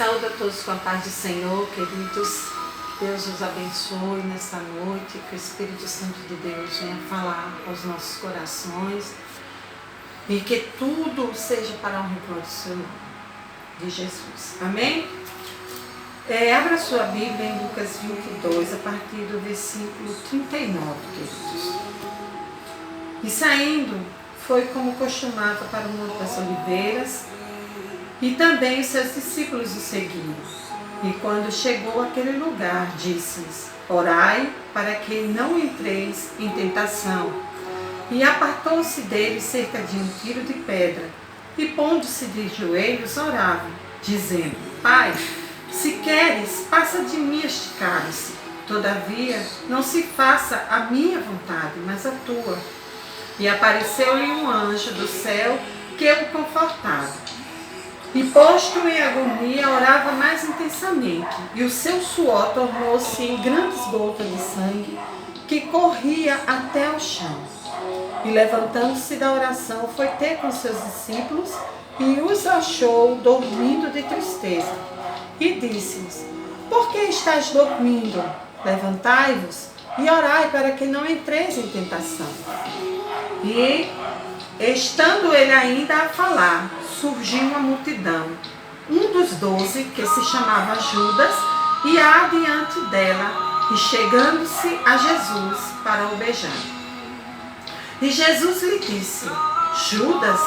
Saúde a todos com a paz do Senhor, queridos. Deus os abençoe nesta noite, que o Espírito Santo de Deus venha falar aos nossos corações e que tudo seja para a honra e glória do seu nome, de Jesus. Amém? Abra sua Bíblia em Lucas 22, a partir do versículo 39, queridos. E saindo, foi como costumava para o Monte das Oliveiras, e também os seus discípulos o seguiam. E quando chegou àquele lugar, disse-lhes: orai para que não entreis em tentação. E apartou-se deles cerca de 1 tiro de pedra, e pondo-se de joelhos, orava, dizendo: Pai, se queres, passa de mim este cálice. Todavia, não se faça a minha vontade, mas a tua. E apareceu-lhe um anjo do céu que o confortava. E posto em agonia, orava mais intensamente, e o seu suor tornou-se em grandes gotas de sangue, que corria até o chão. E levantando-se da oração, foi ter com seus discípulos, e os achou dormindo de tristeza. E disse-lhes: por que estáis dormindo? Levantai-vos e orai para que não entreis em tentação. E, estando ele ainda a falar, surgiu uma multidão. Um dos 12, que se chamava Judas, ia adiante dela, e chegando-se a Jesus para o beijar. E Jesus lhe disse: Judas,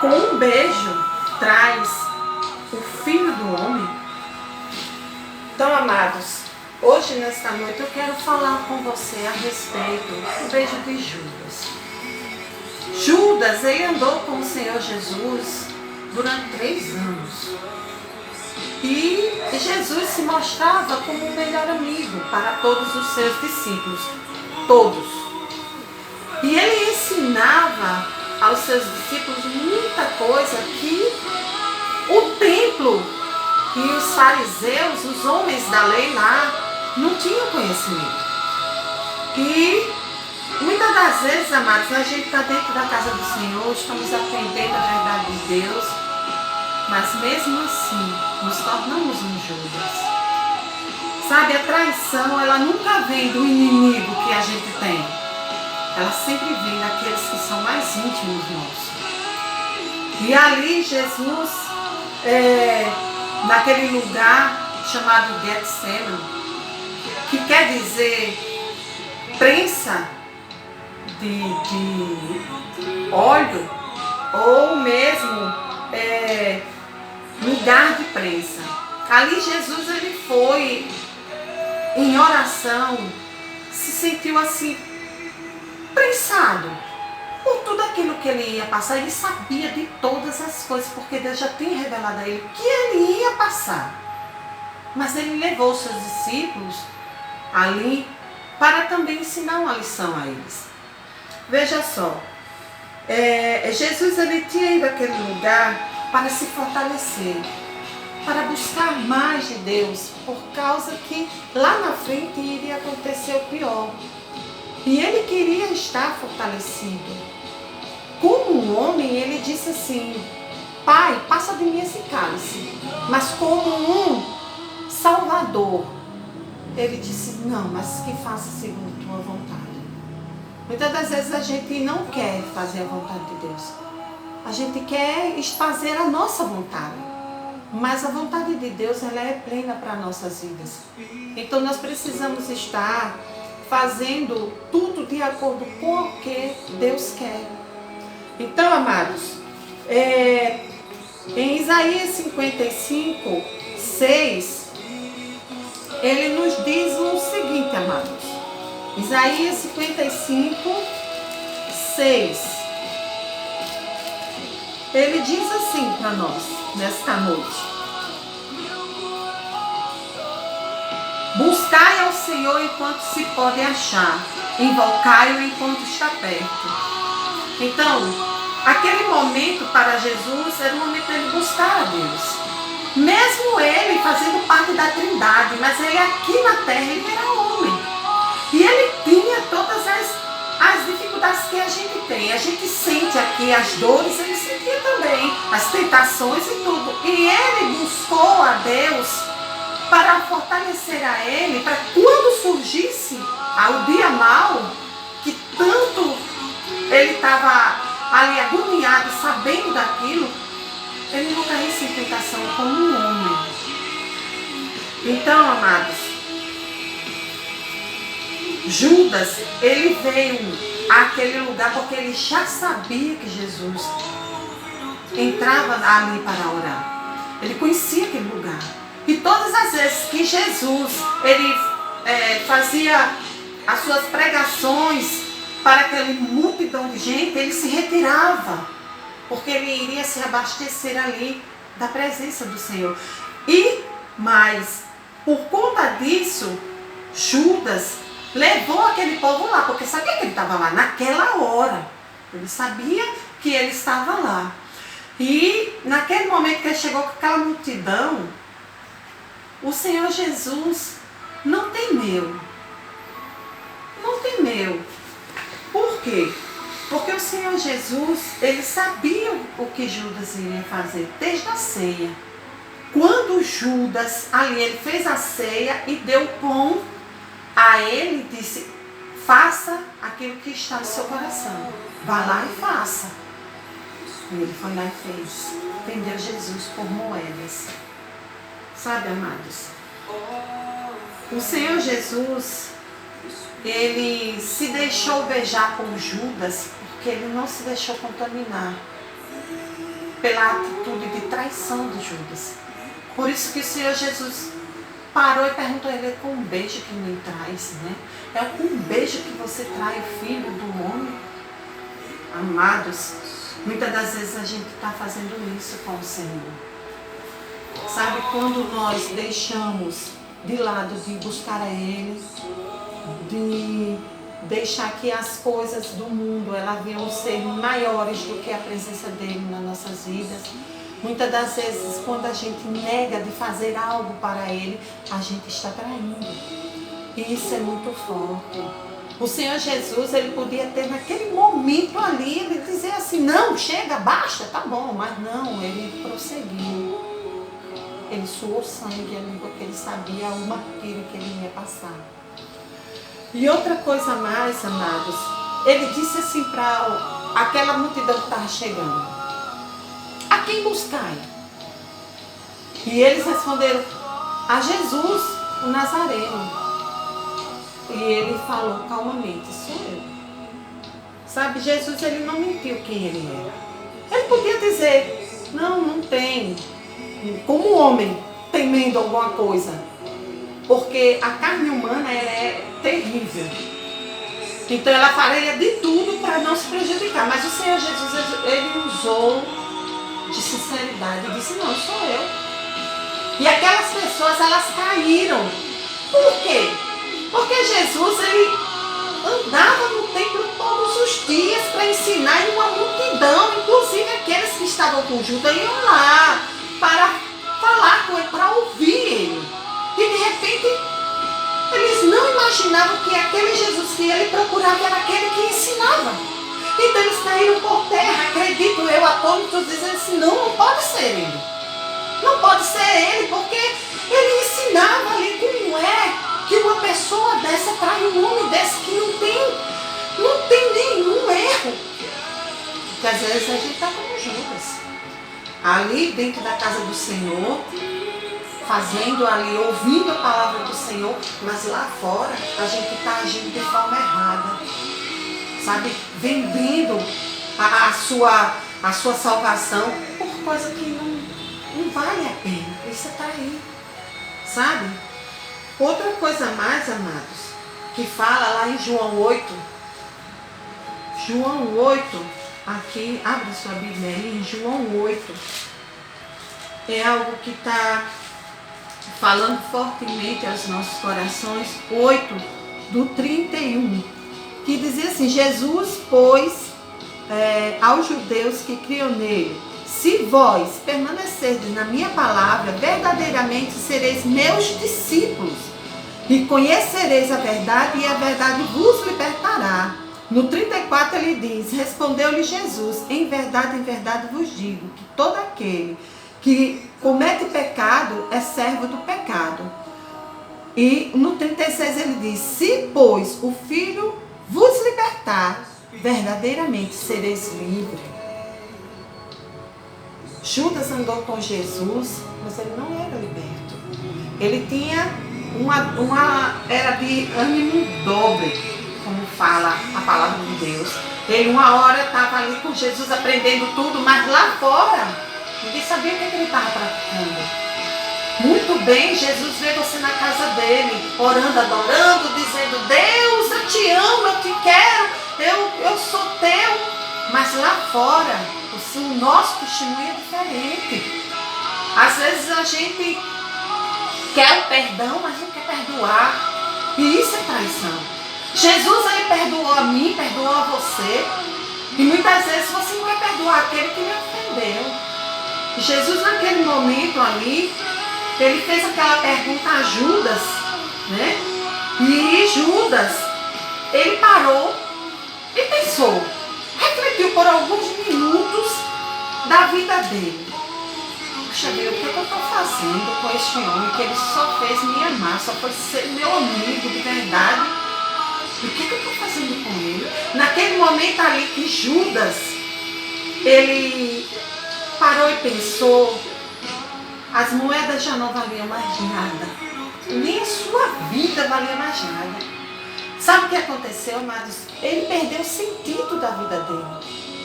com um beijo traz o Filho do Homem? Então, amados, hoje nesta noite eu quero falar com você a respeito do beijo de Judas. Judas, ele andou com o Senhor Jesus durante 3 anos. E Jesus se mostrava como o melhor amigo para todos os seus discípulos. Todos. E ele ensinava aos seus discípulos muita coisa que o templo e os fariseus, os homens da lei lá, não tinham conhecimento. E muitas das vezes, amados, a gente está dentro da casa do Senhor, estamos aprendendo a verdade de Deus, mas mesmo assim, nos tornamos um Judas. Sabe, a traição, ela nunca vem do inimigo que a gente tem. Ela sempre vem daqueles que são mais íntimos nossos. E ali, Jesus, naquele lugar chamado Getsemane, que quer dizer prensa de óleo, ou mesmo lugar de prensa. Ali Jesus, ele foi em oração, se sentiu assim prensado por tudo aquilo que ele ia passar. Ele sabia de todas as coisas, porque Deus já tinha revelado a ele que ele ia passar. Mas ele levou seus discípulos ali para também ensinar uma lição a eles. Veja só, Jesus, ele tinha ido àquele lugar para se fortalecer, para buscar mais de Deus, por causa que lá na frente iria acontecer o pior. E ele queria estar fortalecido. Como um homem, ele disse assim: Pai, passa de mim esse cálice. Mas como um Salvador, ele disse: não, mas que faça segundo tua vontade. Muitas das vezes a gente não quer fazer a vontade de Deus. A gente quer fazer a nossa vontade. Mas a vontade de Deus, ela é plena para nossas vidas. Então nós precisamos estar fazendo tudo de acordo com o que Deus quer. Então, amados, em Isaías 55, 6, ele nos diz o seguinte, amados. Isaías 55, 6. Ele diz assim para nós, nesta noite: buscai ao Senhor enquanto se pode achar, invocai-o enquanto está perto. Então, aquele momento para Jesus era o momento de ele buscar a Deus. Mesmo ele fazendo parte da Trindade, mas ele aqui na terra, ele era homem. E ele tinha todas as dificuldades que a gente tem. A gente sente aqui as dores, ele sentia também as tentações e tudo. E ele buscou a Deus para fortalecer a ele, para quando surgisse o dia mau, que tanto ele estava ali agoniado, sabendo daquilo, ele não caísse em tentação como um homem. Então, amados, Judas, ele veio àquele lugar porque ele já sabia que Jesus entrava ali para orar. Ele conhecia aquele lugar. E todas as vezes que Jesus ele fazia as suas pregações para aquela multidão de gente, ele se retirava, porque ele iria se abastecer ali da presença do Senhor. Mas, por conta disso, Judas levou aquele povo lá, porque sabia que ele estava lá naquela hora. Ele sabia que ele estava lá. E naquele momento que ele chegou com aquela multidão, o Senhor Jesus não temeu. Não temeu. Por quê? Porque o Senhor Jesus, ele sabia o que Judas iria fazer desde a ceia. Quando Judas, ali ele fez a ceia e deu pão a ele, disse: faça aquilo que está no seu coração. Vá lá e faça. E ele foi lá e fez. Vendeu Jesus por moedas. Sabe, amados? O Senhor Jesus, ele se deixou beijar por Judas, porque ele não se deixou contaminar pela atitude de traição de Judas. Por isso que o Senhor Jesus parou e perguntou a ele: com um beijo que me traz, né? É com um beijo que você trai o filho do homem? Amados, muitas das vezes a gente está fazendo isso com o Senhor. Sabe, quando nós deixamos de lado de buscar a Ele, de deixar que as coisas do mundo elas venham ser maiores do que a presença dEle nas nossas vidas. Muitas das vezes, quando a gente nega de fazer algo para Ele, a gente está traindo. E isso é muito forte. O Senhor Jesus, ele podia ter naquele momento ali, ele dizer assim: não, chega, basta, tá bom. Mas não, ele prosseguiu. Ele suou sangue ali, porque ele sabia o martírio que ele ia passar. E outra coisa mais, amados, ele disse assim para aquela multidão que estava chegando: a quem buscai? E eles responderam: a Jesus, o Nazareno. E ele falou calmamente: sou eu. Sabe, Jesus, ele não mentiu quem ele era. Ele podia dizer: não tem, como homem temendo alguma coisa, porque a carne humana é terrível. Então ela faria de tudo para não se prejudicar. Mas o Senhor Jesus, ele usou de sinceridade e disse: não, sou eu. E aquelas pessoas, elas caíram. Por quê? Porque Jesus, ele andava no templo todos os dias para ensinar em uma multidão. Inclusive aqueles que estavam com Judas iam lá para falar com ele, para ouvir ele. E de repente, eles não imaginavam que aquele Jesus que ele procurava era aquele que ensinava. Então eles caíram por terra, acredito eu, atônitos, dizendo assim: não pode ser ele. Não pode ser ele, porque ele ensinava ali como é que uma pessoa dessa trai um homem desse que não tem nenhum erro. Porque às vezes a gente está como Judas, ali dentro da casa do Senhor, fazendo ali, ouvindo a palavra do Senhor, mas lá fora a gente está agindo de forma errada, sabe? Vendendo a sua salvação por coisa que não vale a pena. Isso é trair, sabe? Outra coisa mais, amados, que fala lá em João 8, aqui, abre sua Bíblia aí, em João 8, é algo que está falando fortemente aos nossos corações. 8, do 31, que dizia assim: Jesus, pois, aos judeus que criam nele: se vós permanecerdes na minha palavra, verdadeiramente sereis meus discípulos, e conhecereis a verdade, e a verdade vos libertará. No 34 ele diz: respondeu-lhe Jesus: em verdade vos digo, que todo aquele que comete pecado, exceto E no 36 ele diz: se, pois, o Filho vos libertar, verdadeiramente sereis livres. Judas andou com Jesus, mas ele não era liberto. Ele tinha era de ânimo dobre, como fala a palavra de Deus. Ele uma hora estava ali com Jesus aprendendo tudo, mas lá fora, ninguém sabia o que ele estava praticando. Muito bem, Jesus vê você na casa dele, orando, adorando, dizendo: Deus, eu te amo, eu te quero, eu sou teu. Mas lá fora, o nosso testemunho é diferente. Às vezes a gente quer o perdão, mas não quer perdoar. E isso é traição. Jesus, ele perdoou a mim, perdoou a você. E muitas vezes você não quer perdoar aquele que lhe ofendeu. E Jesus, naquele momento ali, ele fez aquela pergunta a Judas, né? E Judas, ele parou e pensou, refletiu por alguns minutos da vida dele. Puxa vida, o que eu estou fazendo com este homem que ele só fez me amar, só foi ser meu amigo de verdade? E o que eu estou fazendo com ele? Naquele momento ali que Judas, ele parou e pensou, as moedas já não valiam mais nada. Nem a sua vida valia mais nada. Sabe o que aconteceu, amados? Ele perdeu o sentido da vida dele.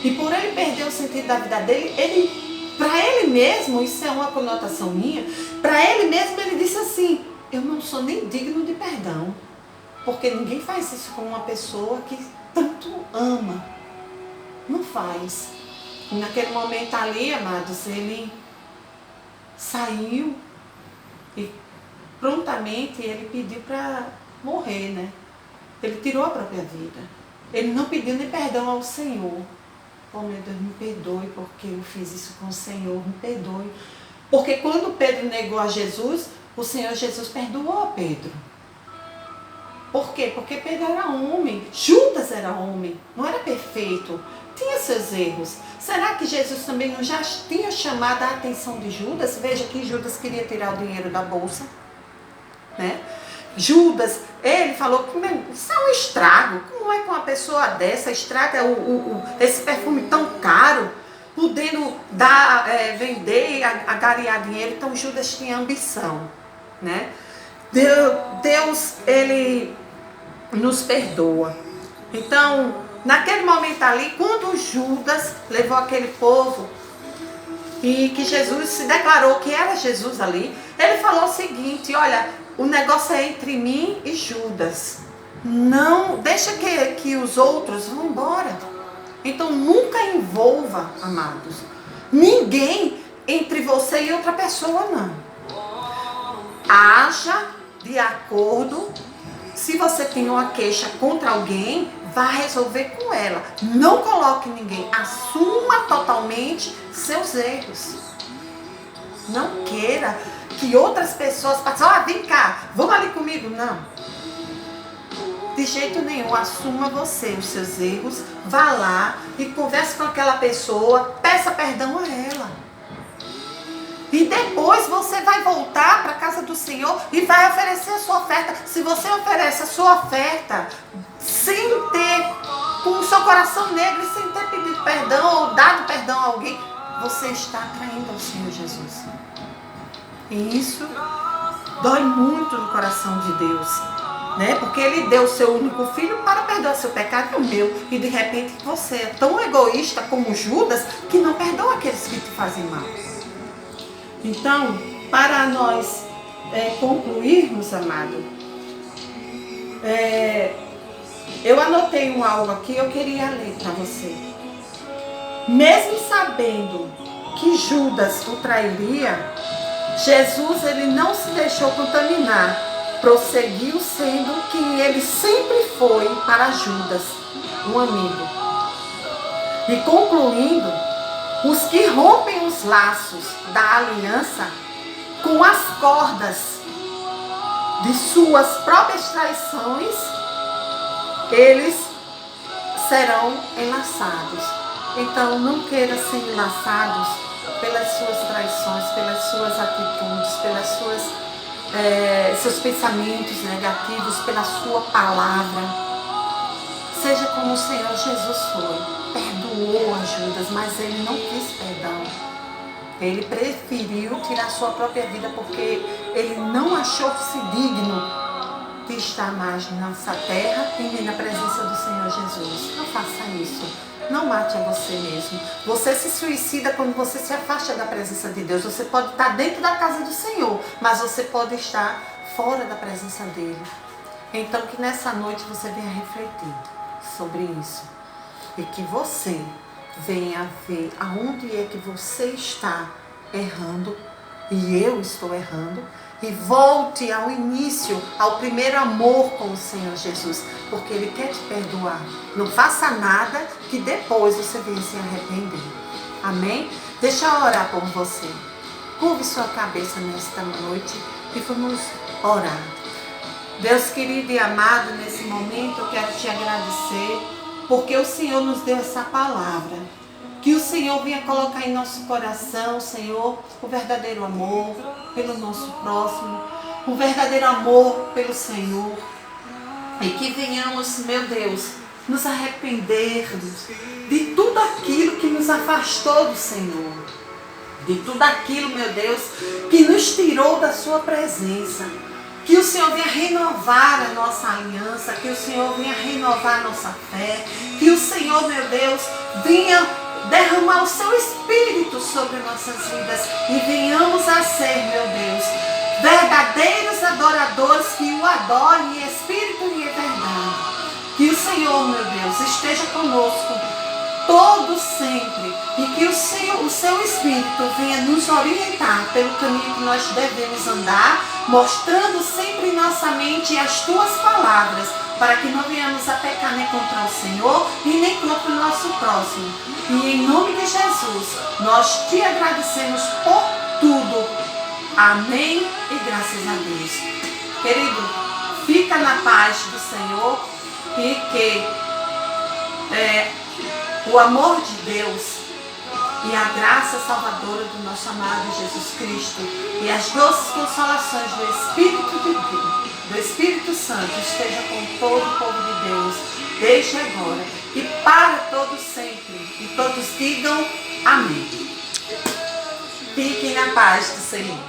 E por ele perder o sentido da vida dele, para ele mesmo, isso é uma conotação minha, para ele mesmo ele disse assim: eu não sou nem digno de perdão. Porque ninguém faz isso com uma pessoa que tanto ama. Não faz. E naquele momento ali, amados, ele saiu e prontamente ele pediu para morrer, né? Ele tirou a própria vida. Ele não pediu nem perdão ao Senhor. Oh, meu Deus, me perdoe porque eu fiz isso com o Senhor, me perdoe. Porque quando Pedro negou a Jesus, o Senhor Jesus perdoou a Pedro. Por quê? Porque Pedro era homem, Judas era homem, não era perfeito, tinha seus erros. Será que Jesus também não já tinha chamado a atenção de Judas? Veja que Judas queria tirar o dinheiro da bolsa, né? Judas, ele falou que isso é um estrago. Como é que uma pessoa dessa estraga esse perfume tão caro, podendo vender e agariar dinheiro? Então Judas tinha ambição, né? Deus, ele nos perdoa. Então, naquele momento ali, quando Judas levou aquele povo e que Jesus se declarou que era Jesus ali, ele falou o seguinte: olha, o negócio é entre mim e Judas. Não, deixa que os outros vão embora. Então, nunca envolva, amados, ninguém entre você e outra pessoa, não. Haja de acordo. Se você tem uma queixa contra alguém, vá resolver com ela. Não coloque ninguém. Assuma totalmente seus erros. Não queira que outras pessoas passem: vem cá, vamos ali comigo. Não. De jeito nenhum. Assuma você os seus erros. Vá lá e converse com aquela pessoa. Peça perdão a ela. E depois você vai voltar para a casa do Senhor e vai oferecer a sua oferta. Se você oferece a sua oferta sem ter, com o seu coração negro e sem ter pedido perdão ou dado perdão a alguém, você está traindo ao Senhor Jesus. E isso dói muito no coração de Deus, né? Porque Ele deu o seu único filho para perdoar seu pecado e o meu. E de repente você é tão egoísta como Judas que não perdoa aqueles que te fazem mal. Então, para nós concluirmos, amado, eu anotei algo aqui, eu queria ler para você. Mesmo sabendo que Judas o trairia, Jesus, ele não se deixou contaminar, prosseguiu sendo quem ele sempre foi para Judas, um amigo. E concluindo, os que rompem os laços da aliança com as cordas de suas próprias traições, eles serão enlaçados. Então não queira ser enlaçados pelas suas traições, pelas suas atitudes, pelas suas seus pensamentos negativos pela sua palavra. Seja como o Senhor Jesus foi. Perdoou a Judas, mas ele não quis perdão. Ele preferiu tirar sua própria vida porque ele não achou-se digno de estar mais nessa terra e nem na presença do Senhor Jesus. Não faça isso. Não mate a você mesmo. Você se suicida quando você se afasta da presença de Deus. Você pode estar dentro da casa do Senhor, mas você pode estar fora da presença dele. Então que nessa noite você venha refletir sobre isso. E que você venha ver aonde é que você está errando, e eu estou errando, e volte ao início, ao primeiro amor com o Senhor Jesus, porque Ele quer te perdoar. Não faça nada que depois você venha se arrepender. Amém? Deixa eu orar por você. Curve sua cabeça nesta noite e vamos orar. Deus querido e amado, nesse momento eu quero te agradecer, porque o Senhor nos deu essa palavra. Que o Senhor venha colocar em nosso coração, Senhor, o verdadeiro amor pelo nosso próximo, o verdadeiro amor pelo Senhor. E que venhamos, meu Deus, nos arrependermos de tudo aquilo que nos afastou do Senhor. De tudo aquilo, meu Deus, que nos tirou da sua presença. Que o Senhor venha renovar a nossa aliança, que o Senhor venha renovar a nossa fé, que o Senhor, meu Deus, venha derramar o seu Espírito sobre nossas vidas e venhamos a ser, meu Deus, verdadeiros adoradores que o adorem em Espírito e em verdade. Que o Senhor, meu Deus, esteja conosco todo sempre e que o seu Espírito venha nos orientar pelo caminho que nós devemos andar, mostrando sempre em nossa mente as tuas palavras, para que não venhamos a pecar nem contra o Senhor e nem contra o nosso próximo. E em nome de Jesus, nós te agradecemos por tudo. Amém e graças a Deus. Querido, fica na paz do Senhor e que o amor de Deus e a graça salvadora do nosso amado Jesus Cristo e as doces consolações do Espírito de Deus, do Espírito Santo, esteja com todo o povo de Deus, desde agora e para todos sempre. E todos digam amém. Fiquem na paz do Senhor.